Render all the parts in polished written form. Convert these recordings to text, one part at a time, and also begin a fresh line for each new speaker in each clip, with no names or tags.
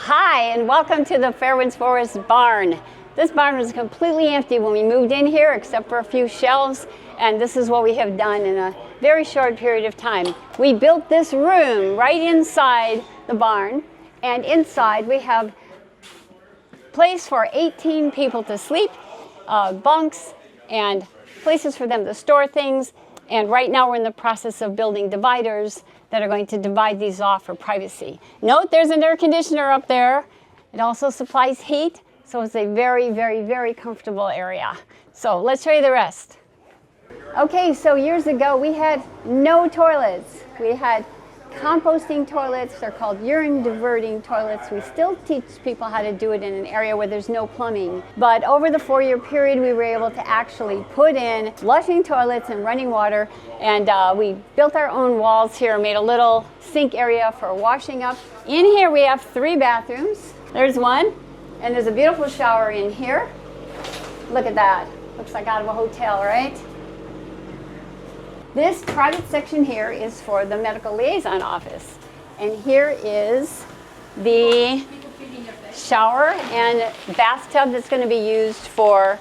Hi, and welcome to the Fairwinds Forest barn. This barn was completely empty when we moved in here, except for a few shelves, and this is what we have done in a very short period of time. We built this room right inside the barn, and inside we have place for 18 people to sleep, bunks, and places for them to store things. And right now we're in the process of building dividers that are going to divide these off for privacy. Note there's an air conditioner up there. It also supplies heat, so it's a very, very, very comfortable area. So let's show you the rest. Okay, so years ago we had no toilets. We had composting toilets. They're called urine diverting toilets. We still teach people how to do it in an area where there's no plumbing. But over the 4-year period, we were able to actually put in flushing toilets and running water. And we built our own walls here, made a little sink area for washing up. In here, we have 3 bathrooms. There's one, and there's a beautiful shower in here. Look at that. Looks like out of a hotel, right? This private section here is for the medical liaison office. And here is the shower and bathtub that's going to be used for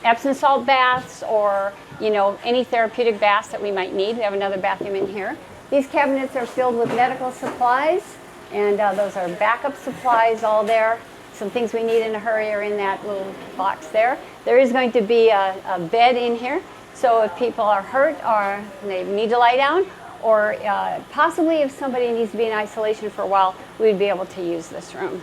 Epsom salt baths or, any therapeutic baths that we might need. We have another bathroom in here. These cabinets are filled with medical supplies, and those are backup supplies all there. Some things we need in a hurry are in that little box there. There is going to be a bed in here. So if people are hurt or they need to lie down, or possibly if somebody needs to be in isolation for a while, we'd be able to use this room.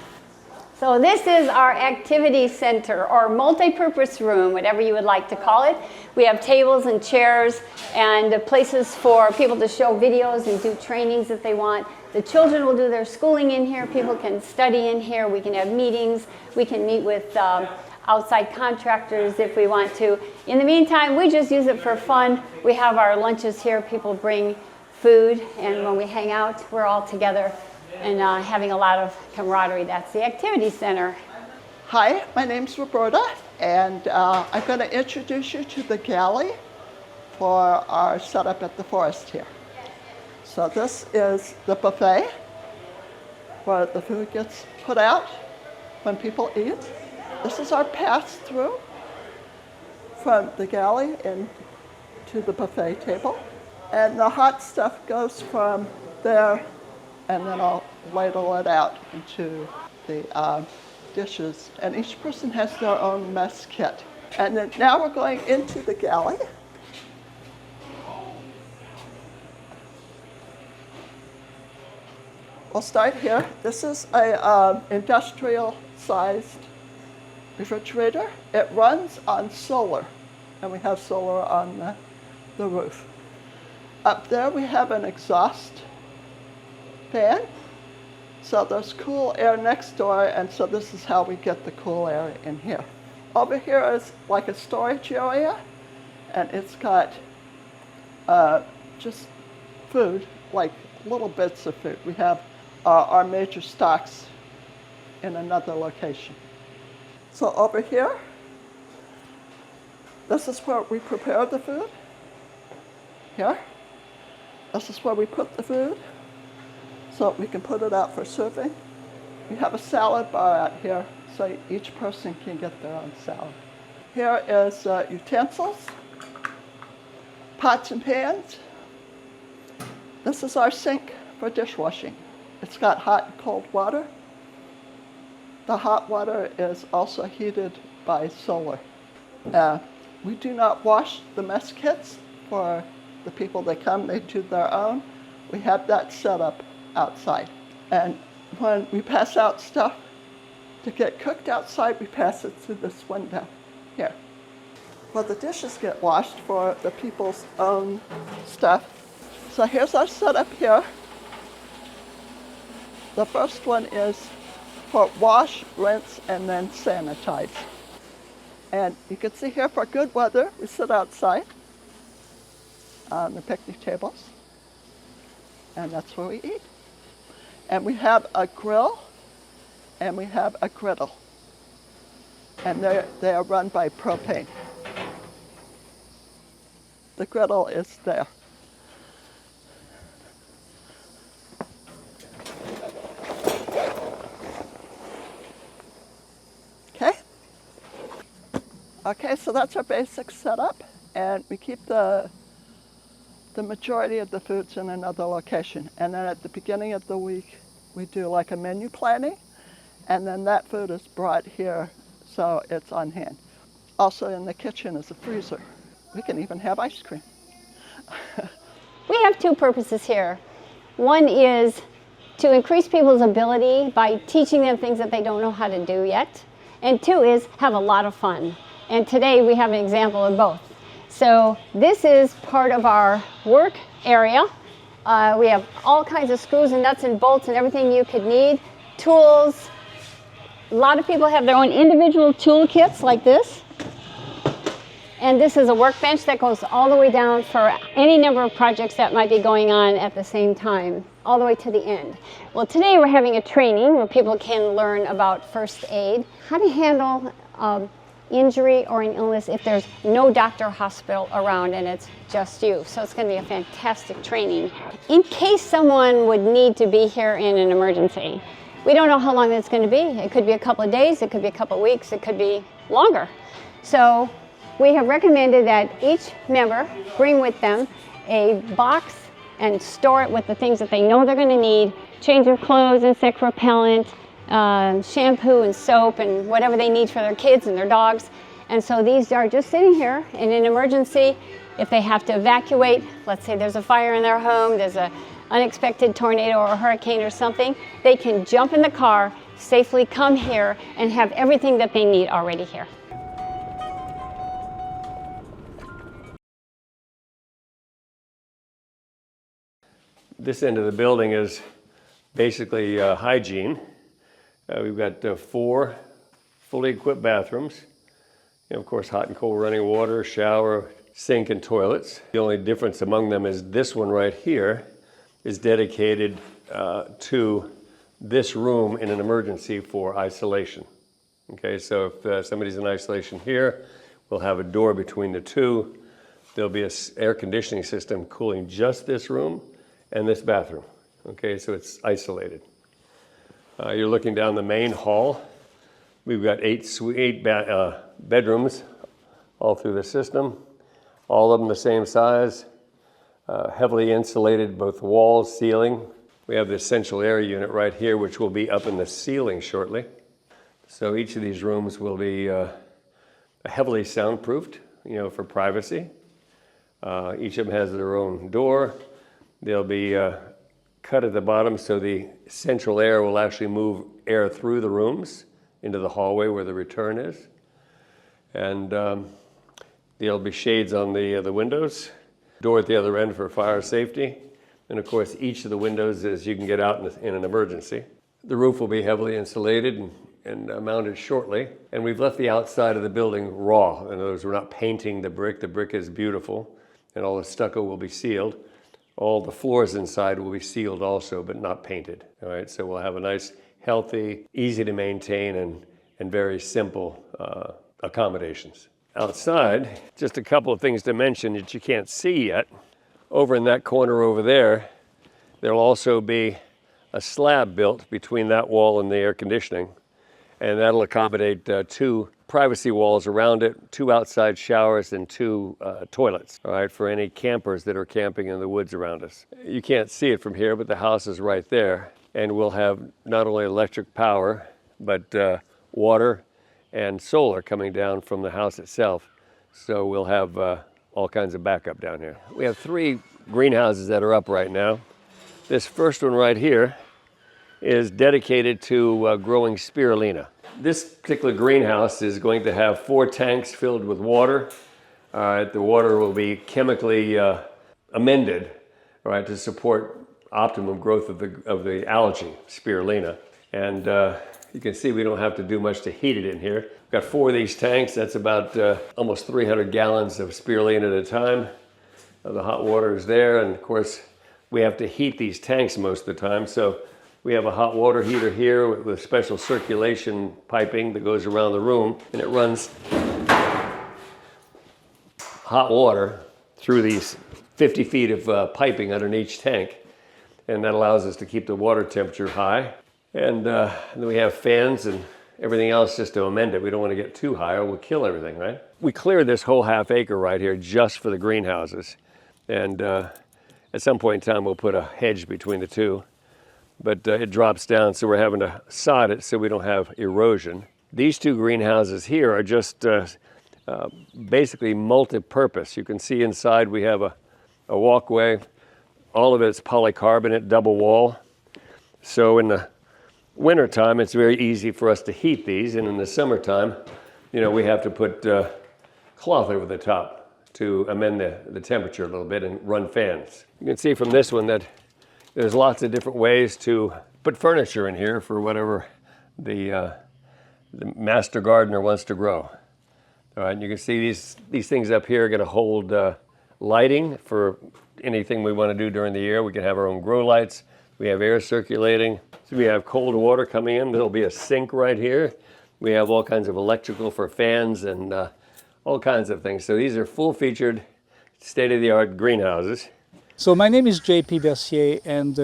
So this is our activity center or multi-purpose room, whatever you would like to call it. We have tables and chairs and places for people to show videos and do trainings if they want. The children will do their schooling in here. People can study in here. We can have meetings. We can meet with outside contractors if we want to. In the meantime, we just use it for fun. We have our lunches here. People bring food, and when we hang out, we're all together and having a lot of camaraderie. That's the activity center.
Hi, my name's Roberta, and I'm going to introduce you to the galley for our setup at the forest here. So this is the buffet where the food gets put out when people eat. This is our pass-through from the galley into the buffet table. And the hot stuff goes from there, and then I'll ladle it out into the dishes. And each person has their own mess kit. And then now we're going into the galley. We'll start here. This is a industrial-sized refrigerator. It runs on solar, and we have solar on the roof. Up there we have an exhaust fan, so there's cool air next door, and so this is how we get the cool air in here. Over here is like a storage area, and it's got just food, like little bits of food. We have our major stocks in another location. So over here, this is where we prepare the food. Here, this is where we put the food, so we can put it out for serving. We have a salad bar out here, so each person can get their own salad. Here is utensils, pots and pans. This is our sink for dishwashing. It's got hot and cold water. The hot water is also heated by solar. We do not wash the mess kits for the people that come. They do their own. We have that set up outside. And when we pass out stuff to get cooked outside, we pass it through this window here. Well, the dishes get washed for the people's own stuff. So here's our setup here. The first one is for wash, rinse, and then sanitize. And you can see here for good weather, we sit outside on the picnic tables, and that's where we eat. And we have a grill, and we have a griddle, and they are run by propane. The griddle is there. Okay, so that's our basic setup, and we keep the majority of the foods in another location. And then at the beginning of the week, we do like a menu planning, and then that food is brought here, so it's on hand. Also in the kitchen is a freezer. We can even have ice cream.
We have two purposes here. One is to increase people's ability by teaching them things that they don't know how to do yet. And two is have a lot of fun. And today we have an example of both. So this is part of our work area. We have all kinds of screws and nuts and bolts and everything you could need. Tools. A lot of people have their own individual tool kits like this. And this is a workbench that goes all the way down for any number of projects that might be going on at the same time, all the way to the end. Well, today we're having a training where people can learn about first aid, how to handle injury or an illness if there's no doctor or hospital around and it's just you. So it's going to be a fantastic training. In case someone would need to be here in an emergency, we don't know how long it's going to be. It could be a couple of days, it could be a couple of weeks, it could be longer. So we have recommended that each member bring with them a box and store it with the things that they know they're going to need, change of clothes, insect repellent, shampoo and soap and whatever they need for their kids and their dogs. And so these are just sitting here in an emergency. If they have to evacuate, let's say there's a fire in their home, there's an unexpected tornado or a hurricane or something, they can jump in the car, safely come here and have everything that they need already here.
This end of the building is basically hygiene. We've got 4 fully equipped bathrooms. And of course, hot and cold running water, shower, sink, and toilets. The only difference among them is this one right here is dedicated to this room in an emergency for isolation. Okay, so if somebody's in isolation here, we'll have a door between the two. There'll be an air conditioning system cooling just this room and this bathroom. Okay, so it's isolated. You're looking down the main hall. We've got 8 bedrooms all through the system, all of them the same size, heavily insulated, both walls, ceiling. We have the central air unit right here, which will be up in the ceiling shortly. So each of these rooms will be heavily soundproofed, for privacy. Each of them has their own door. They'll be cut at the bottom so the central air will actually move air through the rooms into the hallway where the return is. And there'll be shades on the windows, door at the other end for fire safety. And of course, each of the windows is you can get out in an emergency. The roof will be heavily insulated and mounted shortly. And we've left the outside of the building raw. In other words, we're not painting the brick. The brick is beautiful, and all the stucco will be sealed. All the floors inside will be sealed also, but not painted. All right, so we'll have a nice, healthy, easy to maintain, and very simple accommodations. Outside, just a couple of things to mention that you can't see yet. Over in that corner over there, there'll also be a slab built between that wall and the air conditioning, and that'll accommodate 2 privacy walls around it, 2 outside showers, and 2 toilets, all right, for any campers that are camping in the woods around us. You can't see it from here, but the house is right there, and we'll have not only electric power, but water and solar coming down from the house itself. So we'll have all kinds of backup down here. We have 3 greenhouses that are up right now. This first one right here is dedicated to growing spirulina. This particular greenhouse is going to have 4 tanks filled with water. The water will be chemically amended, right, to support optimum growth of the algae, spirulina. And you can see we don't have to do much to heat it in here. We've got 4 of these tanks. That's about almost 300 gallons of spirulina at a time. The hot water is there, and of course we have to heat these tanks most of the time. So we have a hot water heater here with special circulation piping that goes around the room, and it runs hot water through these 50 feet of piping underneath each tank, and that allows us to keep the water temperature high. And then we have fans everything else just to amend it. We don't want to get too high or we'll kill everything, right? We cleared this whole half acre right here just for the greenhouses. And at some point in time, we'll put a hedge between the two. But it drops down, so we're having to sod it so we don't have erosion. These two greenhouses here are just basically multi-purpose. You can see inside we have a walkway. All of it's polycarbonate double wall. So in the wintertime, it's very easy for us to heat these, and in the summertime, you know, we have to put cloth over the top to amend the temperature a little bit and run fans. You can see from this one that there's lots of different ways to put furniture in here for whatever the master gardener wants to grow. All right, and you can see these things up here are going to hold lighting for anything we want to do during the year. We can have our own grow lights. We have air circulating. So we have cold water coming in. There'll be a sink right here. We have all kinds of electrical for fans and all kinds of things. So these are full-featured, state-of-the-art greenhouses.
So my name is J.P. Bercier, and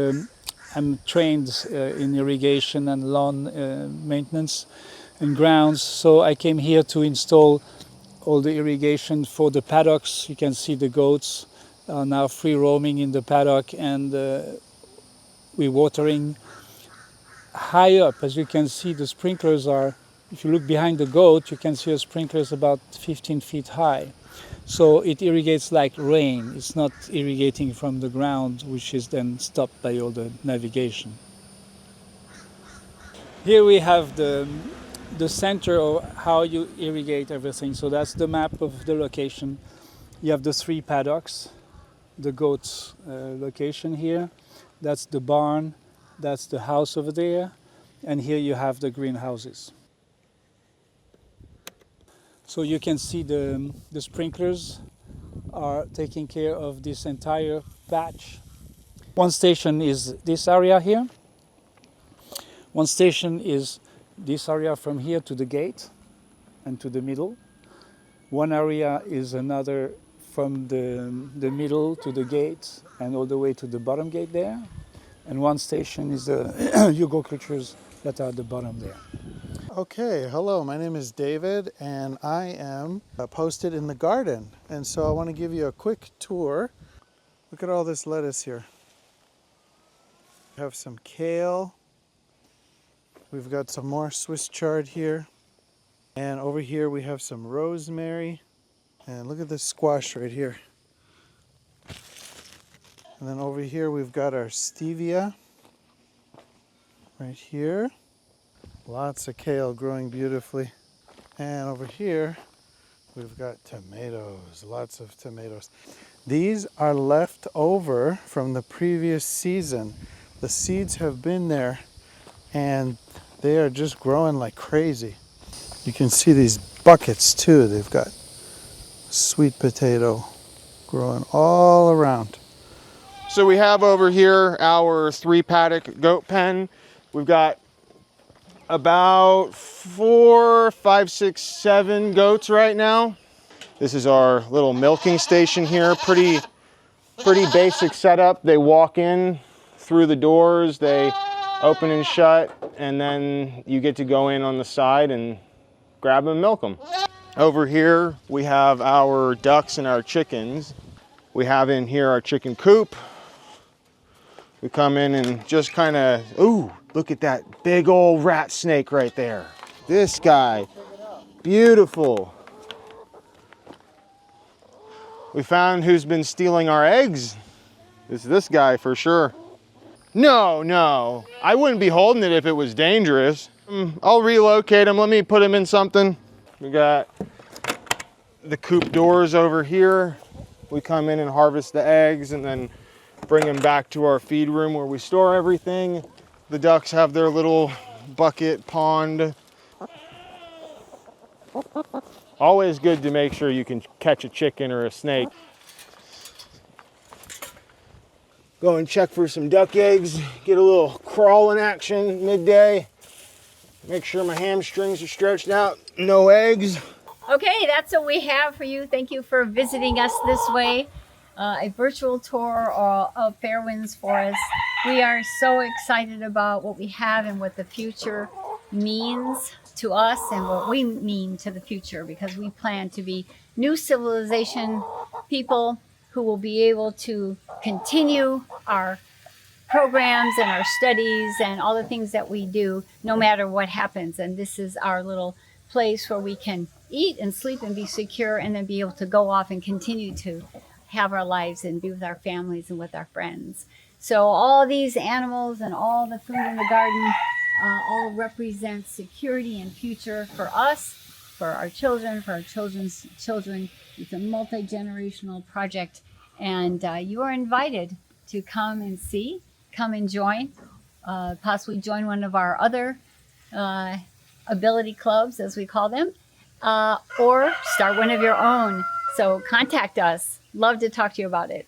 I'm trained in irrigation and lawn maintenance and grounds. So I came here to install all the irrigation for the paddocks. You can see the goats are now free roaming in the paddock, and we're watering. High up, as you can see, the sprinklers are, if you look behind the goat, you can see a sprinkler is about 15 feet high. So it irrigates like rain. It's not irrigating from the ground, which is then stopped by all the navigation. Here we have the center of how you irrigate everything. So that's the map of the location. You have the 3 paddocks, the goats location here. That's the barn. That's the house over there, and here you have the greenhouses. So you can see the sprinklers are taking care of this entire patch. One station is this area here. One station is this area from here to the gate and to the middle. One area is another from the middle to the gate and all the way to the bottom gate there. And one station is the Yugo cultures that are at the bottom there.
Okay, hello, my name is David and I am posted in the garden. And so I want to give you a quick tour. Look at all this lettuce here. We have some kale. We've got some more Swiss chard here. And over here we have some rosemary. And look at this squash right here. And then over here we've got our stevia right here. Lots of kale growing beautifully. And over here we've got tomatoes, lots of tomatoes. These are left over from the previous season. The seeds have been there and they are just growing like crazy. You can see these buckets too. They've got sweet potato growing all around.
So we have over here our 3 paddock goat pen. We've got about 4, 5, 6, 7 goats right now. This is our little milking station here. Pretty basic setup. They walk in through the doors, they open and shut, and then you get to go in on the side and grab them and milk them. Over here we have our ducks and our chickens. We have in here our chicken coop. We come in and just kind of, ooh, look at that big old rat snake right there. This guy, beautiful. We found who's been stealing our eggs. It's this guy for sure. No, I wouldn't be holding it if it was dangerous. I'll relocate him, let me put him in something. We got the coop doors over here. We come in and harvest the eggs and then bring them back to our feed room where we store everything. The ducks have their little bucket pond. Always good to make sure you can catch a chicken or a snake. Go and check for some duck eggs, get a little crawling action midday. Make sure my hamstrings are stretched out, no eggs.
Okay, that's what we have for you. Thank you for visiting us this way. A virtual tour of Fairwinds Forest. We are so excited about what we have and what the future means. to us and what we mean to the future, because we plan to be new civilization people who will be able to continue our programs and our studies and all the things that we do no matter what happens. And this is our little place where we can eat and sleep and be secure, and then be able to go off and continue to have our lives and be with our families and with our friends. So all these animals and all the food in the garden all represent security and future for us, for our children, for our children's children. It's a multi-generational project, and you are invited to come and see, come and join, possibly join one of our other ability clubs, as we call them, or start one of your own. So contact us. Love to talk to you about it.